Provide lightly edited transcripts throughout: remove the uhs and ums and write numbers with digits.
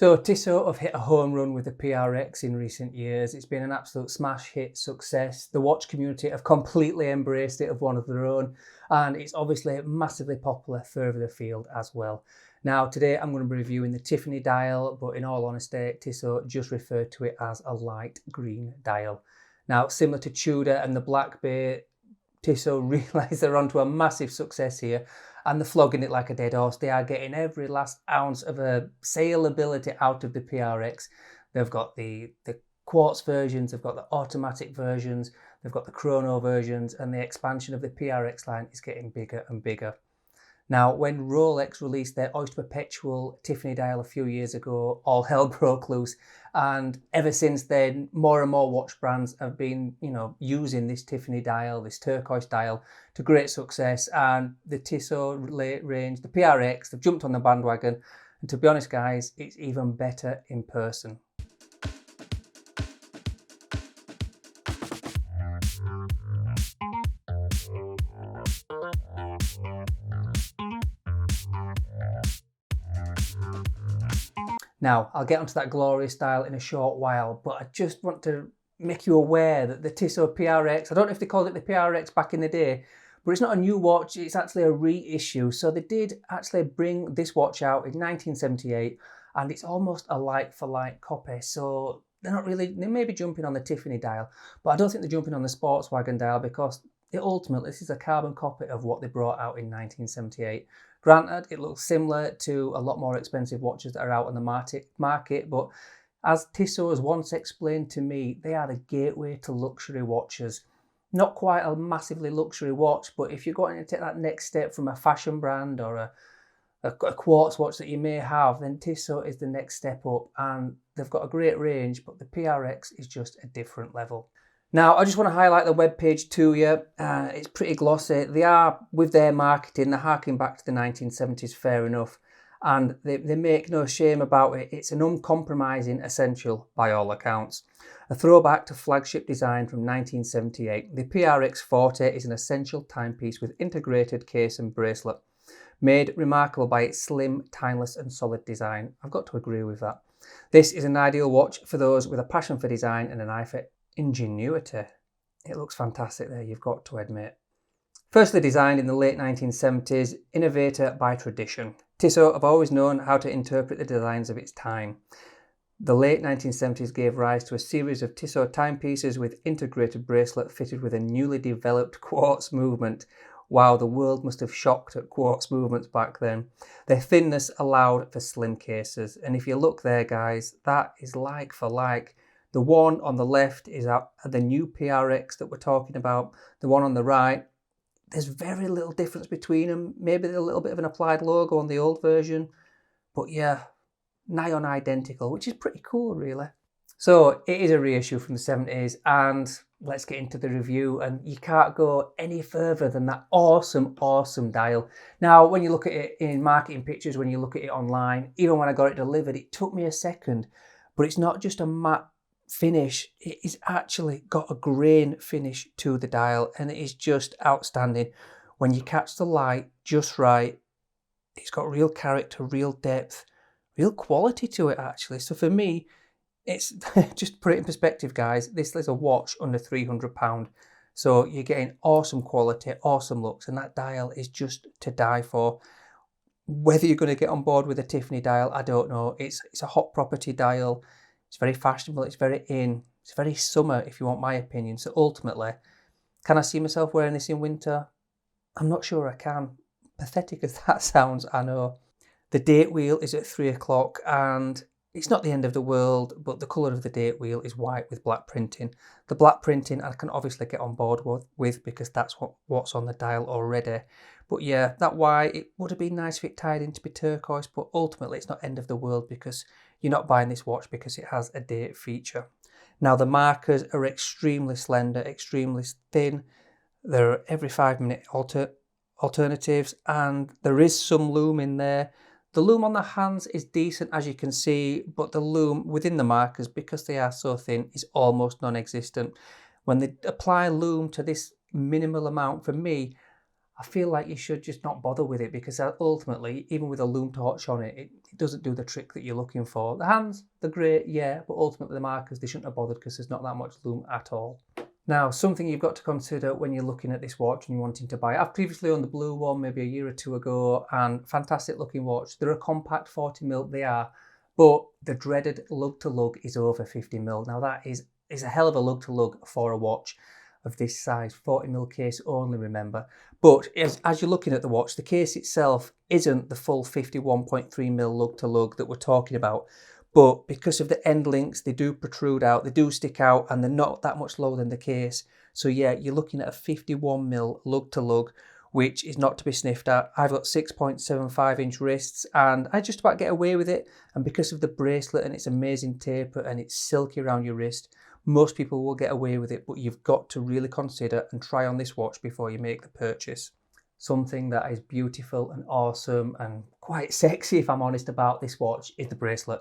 So Tissot have hit a home run with the PRX in recent years. It's been an absolute smash hit success. The watch community have completely embraced it, of one of their own, and it's obviously massively popular further afield as well. Now today I'm going to be reviewing the Tiffany Dial, but in all honesty Tissot just referred to it as a light green dial. Now similar to Tudor and the Black Bay, Tissot realise they're onto a massive success here and they're flogging it like a dead horse. They are getting every last ounce of a saleability out of the PRX. They've got the quartz versions, they've got the automatic versions, they've got the chrono versions, and the expansion of the PRX line is getting bigger and bigger. Now, when Rolex released their Oyster Perpetual Tiffany Dial a few years ago, all hell broke loose. And ever since then, more and more watch brands have been, using this Tiffany Dial, this turquoise dial, to great success. And the Tissot range, the PRX, they've jumped on the bandwagon. And to be honest, guys, it's even better in person. Now, I'll get onto that glorious dial in a short while, but I just want to make you aware that the Tissot PRX, I don't know if they called it the PRX back in the day, but it's not a new watch, it's actually a reissue. So they did actually bring this watch out in 1978, and it's almost a like-for-like copy. So they're not really, they may be jumping on the Tiffany dial, but I don't think they're jumping on the Sportswagen dial because ultimately this is a carbon copy of what they brought out in 1978. Granted, it looks similar to a lot more expensive watches that are out on the market, but as Tissot has once explained to me, they are the gateway to luxury watches. Not quite a massively luxury watch, but if you're going to take that next step from a fashion brand or a quartz watch that you may have, then Tissot is the next step up, and they've got a great range, but the PRX is just a different level. Now, I just want to highlight the webpage to you. It's pretty glossy. They are, with their marketing, they're harking back to the 1970s, fair enough. And they make no shame about it. It's an uncompromising essential, by all accounts. A throwback to flagship design from 1978, the PRX Forte is an essential timepiece with integrated case and bracelet. Made remarkable by its slim, timeless and solid design. I've got to agree with that. This is an ideal watch for those with a passion for design and an eye for ingenuity. It looks fantastic there, you've got to admit. Firstly designed in the late 1970s, innovator by tradition. Tissot have always known how to interpret the designs of its time. The late 1970s gave rise to a series of Tissot timepieces with integrated bracelet fitted with a newly developed quartz movement. Wow, the world must have shocked at quartz movements back then. Their thinness allowed for slim cases, and if you look there guys, that is like for like. The one on the left is the new PRX that we're talking about. The one on the right, there's very little difference between them. Maybe a little bit of an applied logo on the old version. But yeah, nigh on identical, which is pretty cool really. So it is a reissue from the 70s, and let's get into the review. And you can't go any further than that awesome, awesome dial. Now, when you look at it in marketing pictures, when you look at it online, even when I got it delivered, it took me a second. But it's not just a matte finish, it is actually got a grain finish to the dial, and it is just outstanding. When you catch the light just right, it's got real character, real depth, real quality to it actually. So for me, it's just put it in perspective guys, this is a watch under £300, so you're getting awesome quality, awesome looks, and that dial is just to die for. Whether you're going to get on board with a Tiffany dial, I don't know. It's a hot property dial. It's very fashionable, it's very in, it's very summer if you want my opinion. So ultimately, can I see myself wearing this in winter? I'm not sure I can. Pathetic as that sounds, I know. The date wheel is at 3 o'clock and it's not the end of the world, but the colour of the date wheel is white with black printing. The black printing I can obviously get on board with because that's what's on the dial already. But yeah, that white, it would have been nice if it tied in to be turquoise, but ultimately it's not end of the world because you're not buying this watch because it has a date feature. Now the markers are extremely slender, extremely thin. There are every 5-minute alternatives, and there is some loom in there. The loom on the hands is decent as you can see, but the loom within the markers, because they are so thin, is almost non-existent. When they apply loom to this minimal amount, for me, I feel like you should just not bother with it, because ultimately, even with a lume torch on it, it doesn't do the trick that you're looking for. The hands, they're great, yeah, but ultimately the markers, they shouldn't have bothered because there's not that much lume at all. Now, something you've got to consider when you're looking at this watch and you're wanting to buy it. I've previously owned the blue one maybe a year or two ago, and fantastic looking watch. They're a compact 40mm, they are, but the dreaded lug to lug is over 50mm. Now that is a hell of a lug to lug for a watch of this size, 40mm case only, remember. But as you're looking at the watch, the case itself isn't the full 51.3mm lug to lug that we're talking about. But because of the end links, they do protrude out, they do stick out, and they're not that much lower than the case. So yeah, you're looking at a 51mm lug to lug, which is not to be sniffed at. I've got 6.75 inch wrists, and I just about get away with it. And because of the bracelet and its amazing taper and it's silky around your wrist, most people will get away with it, but you've got to really consider and try on this watch before you make the purchase. Something that is beautiful and awesome and quite sexy, if I'm honest, about this watch is the bracelet.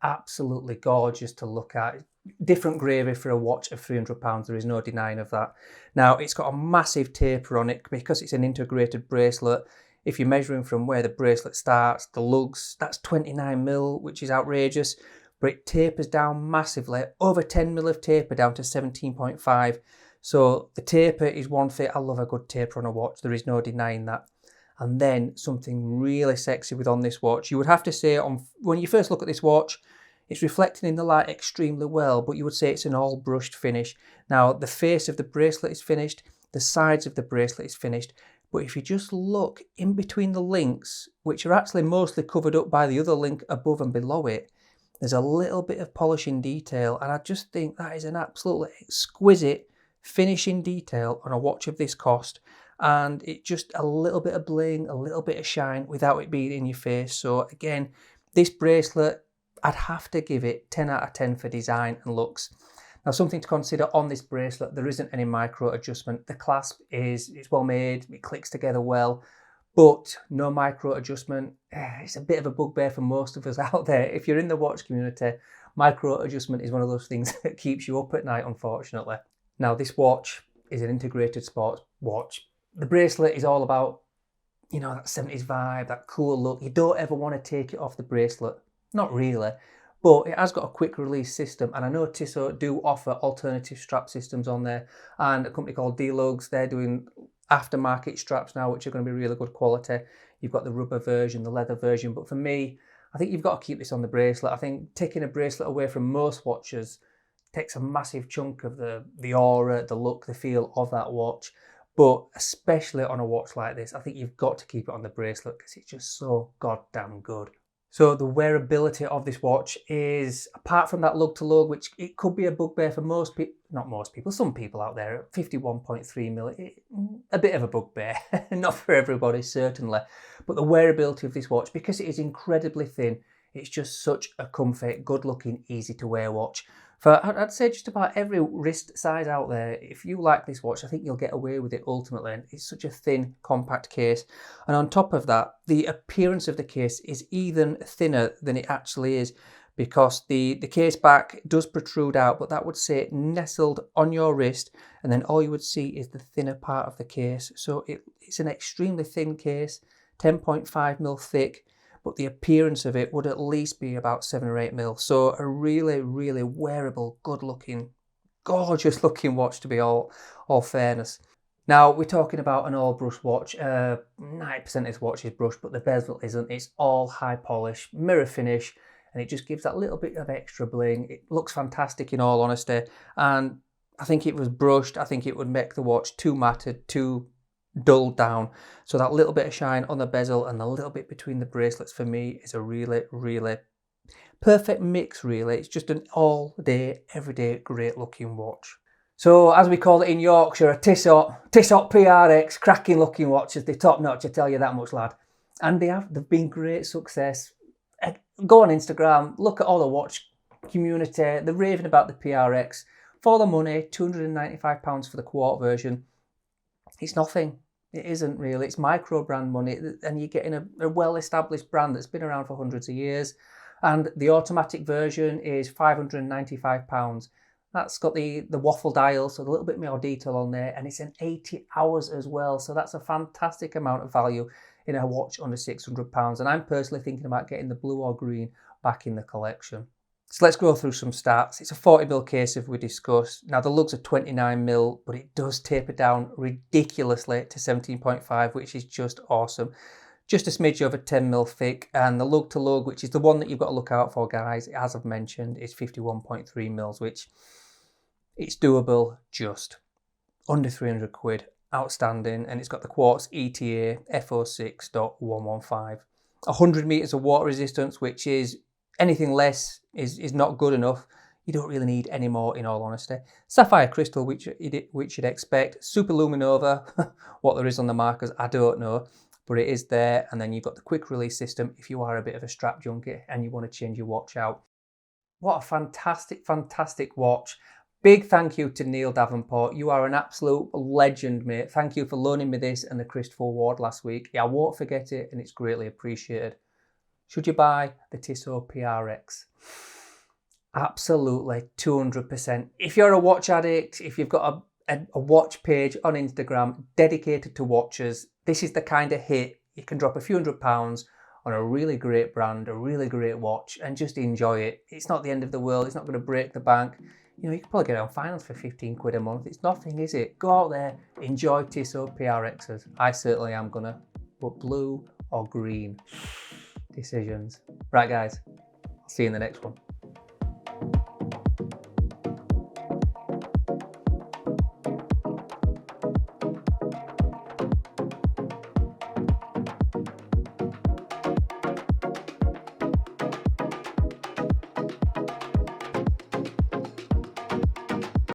Absolutely gorgeous to look at. Different gravy for a watch of £300, there is no denying of that. Now, it's got a massive taper on it because it's an integrated bracelet. If you're measuring from where the bracelet starts, the lugs, that's 29mm, which is outrageous, but it tapers down massively, over 10mm of taper down to 17.5. So the taper is one thing. I love a good taper on a watch, there is no denying that. And then something really sexy with on this watch, you would have to say, when you first look at this watch, it's reflecting in the light extremely well, but you would say it's an all brushed finish. Now, the face of the bracelet is finished, the sides of the bracelet is finished, but if you just look in between the links, which are actually mostly covered up by the other link above and below it, there's a little bit of polishing detail, and I just think that is an absolutely exquisite finishing detail on a watch of this cost. And it just a little bit of bling, a little bit of shine without it being in your face. So again, this bracelet, I'd have to give it 10 out of 10 for design and looks. Now, something to consider on this bracelet, there isn't any micro adjustment. The clasp it's well made, it clicks together well, but no micro adjustment. It's a bit of a bugbear for most of us out there. If you're in the watch community, micro adjustment is one of those things that keeps you up at night, unfortunately. Now, this watch is an integrated sports watch. The bracelet is all about, you know, that 70s vibe, that cool look. You don't ever want to take it off the bracelet. Not really. But it has got a quick release system, and I know Tissot do offer alternative strap systems on there, and a company called D-Lugs, they're doing aftermarket straps now, which are going to be really good quality. You've got the rubber version, the leather version, but for me, I think you've got to keep this on the bracelet. I think taking a bracelet away from most watches takes a massive chunk of the aura, the look, the feel of that watch. But especially on a watch like this, I think you've got to keep it on the bracelet because it's just so goddamn good. So the wearability of this watch is, apart from that lug to lug, which it could be a bugbear for most people, not most people, some people out there, 51.3mm, a bit of a bugbear, not for everybody, certainly. But the wearability of this watch, because it is incredibly thin, it's just such a comfy, good looking, easy to wear watch. For, I'd say, just about every wrist size out there, if you like this watch, I think you'll get away with it ultimately. And it's such a thin, compact case. And on top of that, the appearance of the case is even thinner than it actually is, because the case back does protrude out, but that would say nestled on your wrist, and then all you would see is the thinner part of the case. So it's an extremely thin case, 10.5mm thick, but the appearance of it would at least be about 7 or 8mm. So a really, really wearable, good looking, gorgeous looking watch, to be all fairness. Now, we're talking about an all brush watch. 90% of this watch is brushed, but the bezel isn't. It's all high polish, mirror finish, and it just gives that little bit of extra bling. It looks fantastic, in all honesty. And I think it was brushed. I think it would make the watch too matted, too dulled down. So that little bit of shine on the bezel and the little bit between the bracelets, for me, is a really, really perfect mix, really. It's just an all day, everyday, great looking watch. So, as we call it in Yorkshire, a Tissot PRX, cracking looking watches. They're top notch, I tell you that much, lad. And they've been great success. Go on Instagram, look at all the watch community. They're raving about the PRX. For the money, £295 for the quart version. It's nothing. It isn't really. It's micro brand money, and you're getting a well-established brand that's been around for hundreds of years. And the automatic version is £595. That's got the waffle dial, so a little bit more detail on there, and it's an 80 hours as well. So that's a fantastic amount of value in a watch under £600. And I'm personally thinking about getting the blue or green back in the collection. So let's go through some stats. It's a 40mm case, as we discussed. Now the lugs are 29mm, but it does taper down ridiculously to 17.5, which is just awesome. Just a smidge over 10mm thick, and the lug to lug, which is the one that you've got to look out for, guys, as I've mentioned, is 51.3mm, which it's doable, just under 300 quid, outstanding, and it's got the quartz ETA FO6.115. 100 meters of water resistance, which is anything less is not good enough. You don't really need any more, in all honesty. Sapphire crystal, which you'd expect. Super luminova, what there is on the markers, I don't know, but it is there. And then you've got the quick release system if you are a bit of a strap junkie and you want to change your watch out. What a fantastic, fantastic watch. Big thank you to Neil Davenport. You are an absolute legend, mate. Thank you for loaning me this and the Christopher Ward last week. Yeah, I won't forget it, and it's greatly appreciated. Should you buy the Tissot PRX? Absolutely, 200%. If you're a watch addict, if you've got a watch page on Instagram dedicated to watches, this is the kind of hit. You can drop a few £100s on a really great brand, a really great watch, and just enjoy it. It's not the end of the world. It's not going to break the bank. You know, you can probably get it on finance for 15 quid a month. It's nothing, is it? Go out there, enjoy Tissot PRXs. I certainly am gonna. But blue or green? Decisions. Right, guys, I'll see you in the next one.